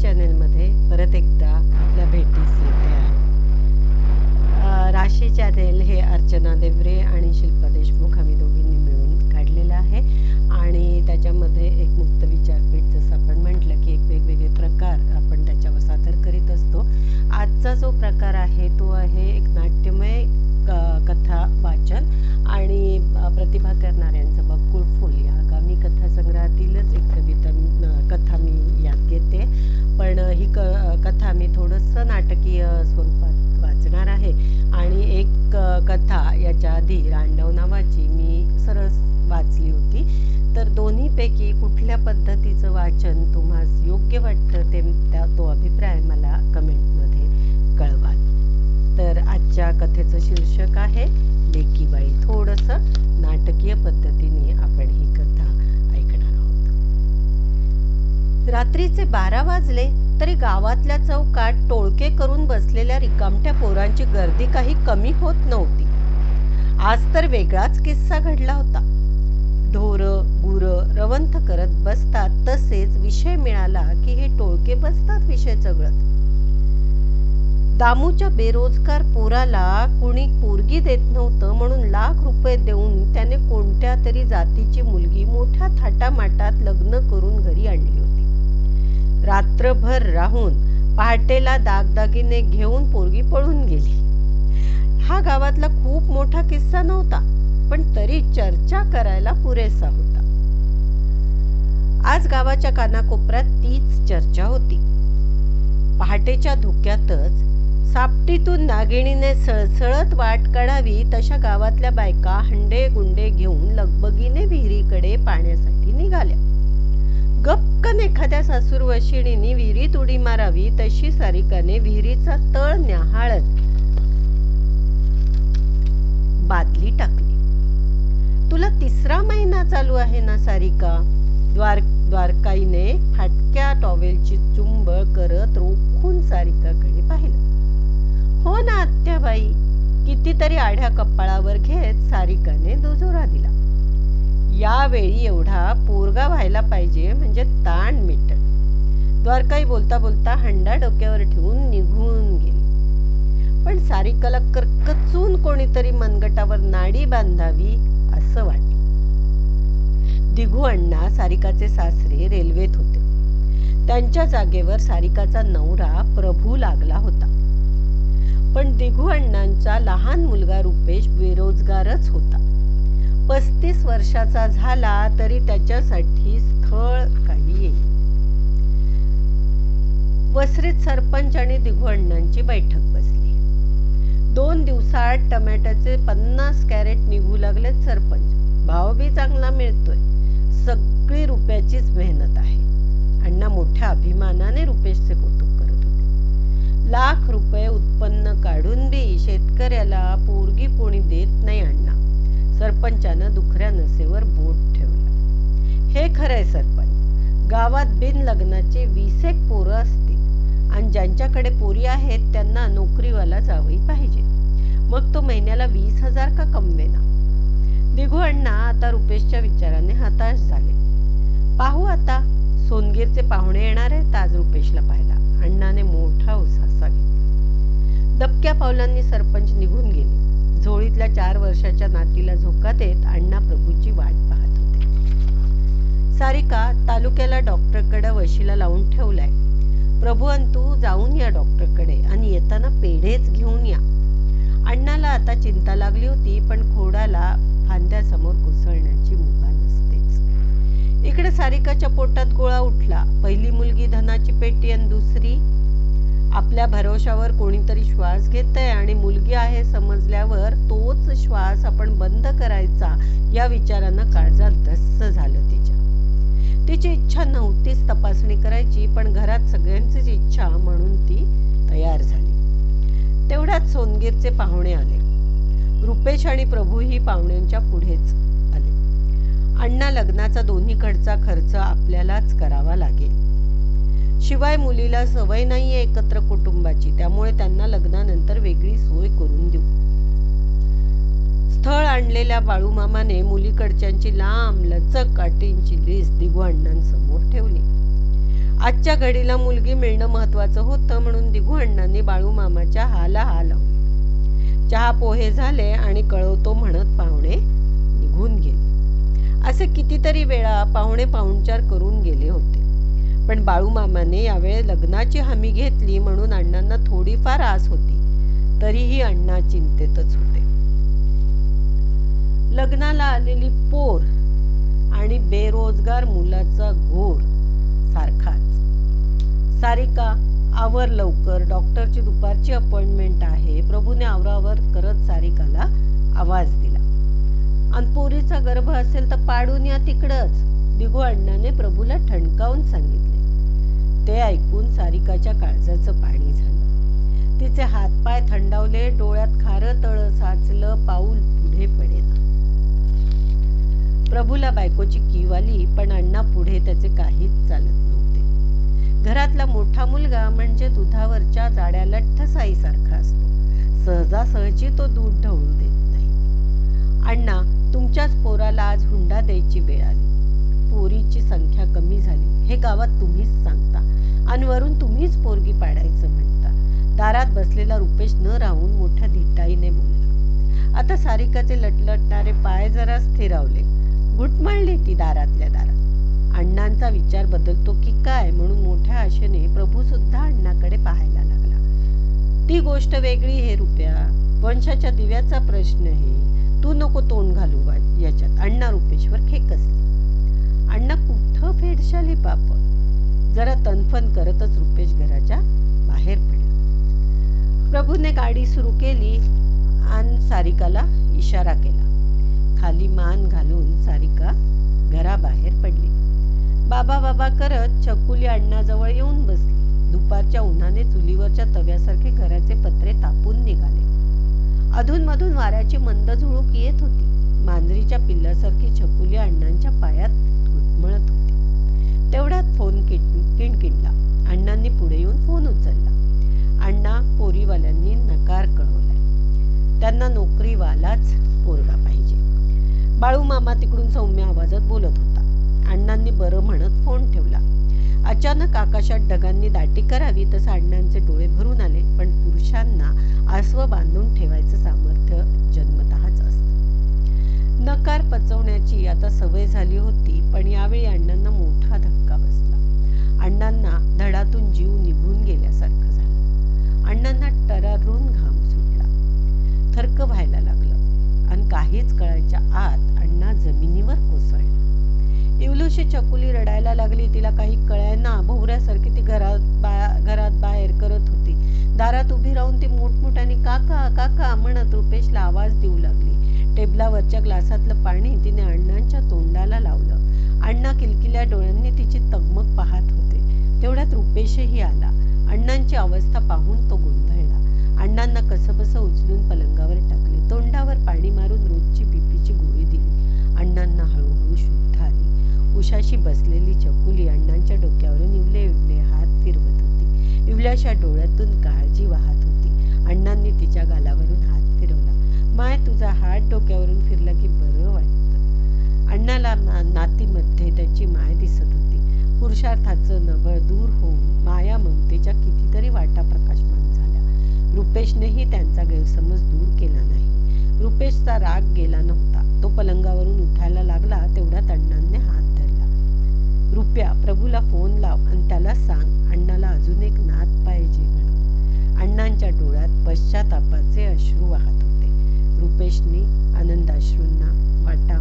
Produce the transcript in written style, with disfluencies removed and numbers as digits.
चॅनेलमध्ये परत एकदा आपल्या भेटीस येते आहे. राशी चॅनेल हे अर्चना देवरे आणि शिल्पा देशमुख आम्ही दोघींनी मिळून काढलेलं आहे आणि त्याच्यामध्ये एक मुक्त विचारपीठ, जसं आपण म्हटलं की एक वेगवेगळे प्रकार आपण त्याच्यावर सादर करीत असतो. आजचा जो प्रकार आहे तो आहे एक नाट्यमय कथा वाचन आणि प्रतिभा करणाऱ्यांचं बकुळ फूल या आगामी कथासंग्रहातीलच एक कथा मी यात घेते. पण ही कथा मी थोडंसं नाटकीय स्वरूपात वाचणार आहे आणि एक कथा याच्या आधी रांडव नावाची मी सरळ वाचली होती. तर दोन्हीपैकी कुठल्या पद्धतीचं वाचन तुम्हाला योग्य वाटतं तो अभिप्राय मला कमेंटमध्ये कळवा. तर आजच्या कथेचं शीर्षक आहे लेकीबाई. थोडंसं नाटकीय पद्धतीने आपण ही कथा ऐकणार आहोत. रात्रीचे 12 वाजले तरी गावातल्या चौकात टोळके करून बसलेल्या रिकामट्या पोरांची गर्दी काही कमी होत नव्हती. आज तर वेगळाच किस्सा घडला होता. ढोरं गुरं रवंथ करत बसतात तसेच विषय मिळाला की हे टोळके बसतात विषय चगळत. दामूच्या बेरोजगार पोराला कुणी पोरगी देत नव्हतं म्हणून लाख रुपये देऊन त्याने कोणत्या तरी जातीची मुलगी मोठ्या थाटामाटात लग्न करून घरी आणली होती. रात्रभर राहून पहाटेला दागदागिने घेऊन पोरगी पळून गेली. हा गावातला खूप मोठा किस्सा नव्हता, पण तरी चर्चा करायला पुरेसा होता. आज गावाच्या कानाकोपऱ्यात तीच चर्चा होती. पहाटेच्या धुक्यातच सापटीतून नागिणीने सळसळत वाट काढावी तशा गावातल्या बायका हंडे गुंडे घेऊन लगबगीने विहिरीकडे पाण्यासाठी निघाल्या. गपकन एखाद्या सासूरवशिणीने विहिरीत उडी मारावी तशी सारिकाने विहिरीचा तळ न्याहाळत बादली टाकली. तुला 3रा महिना चालू आहे ना सारिका? द्वारकाईने फाटक्या टॉवेलची चुंबळ करत रोखून सारिकाकडे पाहिलं. हो ना आत्याबाई, कितीतरी आढ्या कपाळावर घेत सारिकाने दुजोरा दिला. यावेळी एवढा पोरगा व्हायला पाहिजे म्हणजे ताण मिटल. द्वारकाई बोलता बोलता हंडा डोक्यावर ठेवून निघून गेली. पण सारिकाला करकचून कोणीतरी मनगटावर नाडी बांधावी असं वाटलं. दिघू अण्णा सारिकाचे सासरे रेल्वेत होते. त्यांच्या जागेवर सारिकाचा नवरा प्रभू लागला होता. पण दिघू अण्णांचा लहान मुलगा रुपेश बेरोजगारच होता. 35 वर्षाचा झाला तरी त्याच्यासाठी स्थळ काही येईल. वसरीत सरपंच आणि दिघू अण्णांची बैठक बसली. 2 दिवसात टमॅट्याचे 50 कॅरेट निघू लागलेत सरपंच. भाव बी चांगला मिळतोय. सगळी रुपयाचीच मेहनत आहे. अण्णा मोठ्या अभिमानाने रुपेशचे कौतुक करत होते. लाख रुपये उत्पन्न काढून बी शेतकऱ्याला पोरगी कोणी देत नाही अण्णा. सरपंचानं दुखऱ्या नसेवर बोट ठेवलं. हे खरंय सरपंच, गावात बिन लग्नाचे 20 एक पोरं असतील आणि ज्यांच्याकडे पोरी आहेत त्यांना नोकरीवाला जावई पाहिजे. मग तो महिन्याला 20,000 का कमवेना? दिघू अण्णा आता रुपेशच्या विचाराने हताश झाले. पाहू आता, सोनगीरचे पाहुणे येणार आहेत आज रुपेशला पाहायला. अण्णाने मोठा उसासा घेतला. दबक्या पावलांनी सरपंच निघून गेले. झोळीतल्या 4 वर्षाच्या नातीला झोका देत अण्णा प्रभूची वाट पाहत होते. सारिका तालुक्याला डॉक्टरकडे वशीला लावून ठेवलाय. प्रभू आणि तू जाऊन या डॉक्टरकडे आणि येताना पेढेच घेऊन या. अण्णाला आता चिंता लागली होती, पण खोडाला फांद्यासमोर कोसळण्याची मुभा नसतेच. इकडे सारिकाच्या पोटात गोळा उठला. पहिली मुलगी धनाची पेटी आणि दुसरी आपल्या भरोशावर कोणीतरी श्वास घेतय आणि मुलगी आहे समजल्यावर तोच श्वास आपण बंद करायचा या विचारानं काळजात धस्स झालं तिच्या. तिची इच्छा नव्हतीच तपासणी करायची, पण घरात सगळ्यांचीच इच्छा म्हणून ती तयार झाली. तेवढ्यात सोनगीरचे पाहुणे आले. रुपेश आणि प्रभूही पाहुण्यांच्या पुढेच आले. अण्णा लग्नाचा दोन्हीकडचा खर्च आपल्यालाच करावा लागेल. शिवाय मुलीला सवय नाहीये एकत्र कुटुंबाची, त्यामुळे त्यांना लग्नानंतर वेगळी सोय करून देऊ. स्थळ आणलेल्या बाळूमामाने मुलीकडच्यांची लांब लचक अटींची लिस्ट दिघू अण्णांसमोर ठेवली. आजच्या घडीला मुलगी मिळणं महत्वाचं होतं म्हणून दिघू अण्णांनी बाळूमामाच्या हाला हा लावली. चहा पोहे झाले आणि कळवतो म्हणत पाहुणे निघून गेले. असे कितीतरी वेळा पाहुणे पाहुणचार करून गेले होते, पण बाळूमामाने यावेळी लग्नाची हमी घेतली म्हणून अण्णांना थोडीफार आस होती. तरीही अण्णा चिंतेतच होते. लग्नाला आलेली पोर आणि बेरोजगार मुलाचा घोर सारखाच. सारिका, आवर लवकर, डॉक्टरची दुपारची अपॉइंटमेंट आहे. प्रभूने आवरावर करत सारिकाला आवाज दिला. आणि पोरीचा गर्भ असेल तर पाडून या तिकडच, दिघू अण्णाने प्रभूला ठणकावून सांगितले. ते ऐकून सारिकाच्या काळजाचं पाणी झालं. तिचे हातपाय थंडावले, डोळ्यात खारं तळ साचलं, पाऊल पुढे पडेना. प्रभूला बायकोची कीव आली, पण अण्णा पुढे त्याचे काहीच चालत नव्हते. घरातला मोठा मुलगा म्हणजे दुधावरच्या जाड्या लठ्ठ साईसारखा असतो. सहजासहजी तो दूध ढवळू देत नाही. अण्णा, तुमच्याच पोराला आज हुंडा द्यायची वेळ आली. पोरीची संख्या कमी झाली हे गावात तुम्हीच सांगता आणि वरून तुम्हीच पोरगी पाडायचं म्हणता. दारात बसलेला रुपेश न राहून मोठ्या धिटाईने बोलला. आता सारिकाचे लटलटणारे पाय जरा स्थिरावले. घुटमळली ती दारातल्या दारात. अण्णांचा विचार बदलतो की काय म्हणून मोठ्या आशेने प्रभू सुद्धा अण्णाकडे पाहायला लागला. ती गोष्ट वेगळी हे रुपया, वंशाच्या दिव्याचा प्रश्न हे, तू नको तोंड घालू याच्यात. अण्णा रुपेशवर खेकसले. अण्णा कुठं फेडशाली पाप. जरा तनफन करतच रुपेश घराच्या बाहेर पडला. प्रभूने गाडी सुरू केली आणि सारिकाला इशारा केला. खाली मान घालून सारिका घराबाहेर पडली. बाबा बाबा करत छकुली अण्णाजवळ येऊन बसली. दुपारच्या उन्हाने चुलीवरच्या तव्यासारखे घराचे पत्रे तापून निघाले. अधूनमधून वाऱ्याची मंद झुळूक येत होती. मांजरीच्या पिल्लासारखी छकुली अण्णांच्या पायात घुटमळत होती. तेवढ्यात फोन किणकिणला. अण्णांनी पुढे येऊन फोन उचलला. अण्णा, पोरीवाल्यांनी नकार कळवलाय. त्यांना नोकरीवालाच पोरगा पाहिजे. बाळूमामा तिकडून सौम्य आवाजात बोलत होता. अण्णांनी बरं म्हणत फोन ठेवला. अचानक आकाशात ढगांनी दाटी करावी तसं अण्णांचे डोळे भरून आले. पण पुरुषांना आसव बांधून ठेवायचं सामर्थ्य जन्मतःच असतं. नकार पचवण्याची आता सवय झाली होती, पण यावेळी अण्णांना मोठा धक्का बसला. अण्णांना धडातून जीव निघून गेल्यासारखं झालं. अण्णांना टरारून घाम सुटला. थरक व्हायला लागलं आणि काहीच कळायच्या आत अण्णा जमिनीवर कोसळले. इवलूशी छकुली रडायला लागली. तिला काही कळायना. भोवऱ्यासारखी ती घरात बाहेर करत होती. दारात उभी राहून ती मोठमोठ्याने काका काका म्हणत रुपेशला आवाज देऊ लागली. टेबलावरच्या ग्लासातलं पाणी तिने अण्णांच्या तोंडाला लावलं. अण्णा किलकिल्या डोळ्यांनी तिची तगमग पाहत होते. तेवढ्यात रुपेशही आला. अण्णांची अवस्था पाहून तो गोंधळला. अण्णांना कसंबसं उचलून पलंगावर टाकले. तोंडावर पाणी मारून रोजची बीपीची गोळी दिली. अण्णांना हळूहळू शुद्ध आली. उशाशी बसलेली छकुली अण्णांच्या डोक्यावरून इवले इवले हात फिरवत होती. इवल्याच्या डोळ्यातून काळजी वाहत होती. अण्णांनी तिच्या गालावरून हात फिरवला. माय, तुझा हात डोक्यावरून फिरला की बरं वाटतं. अण्णाला नातीमध्ये त्याची माय दिसत होती. पुरुषार्थाचं नभळ दूर होऊन माया ममतेच्या कितीतरी वाटा प्रकाशमान झाल्या. रुपेशनेही त्यांचा गैरसमज दूर केला नाही. रुपेशचा राग गेला नव्हता. तो पलंगावरून उठायला लागला. तेवढ्यात अण्णांनी हात धरला. रुप्या, प्रभूला फोन लाव आणि त्याला सांग अण्णाला अजून एक नात पाहिजे म्हणून. अण्णांच्या डोळ्यात पश्चातापाचे अश्रू वाहत होते. रुपेशने आनंदाश्रूंना वाटा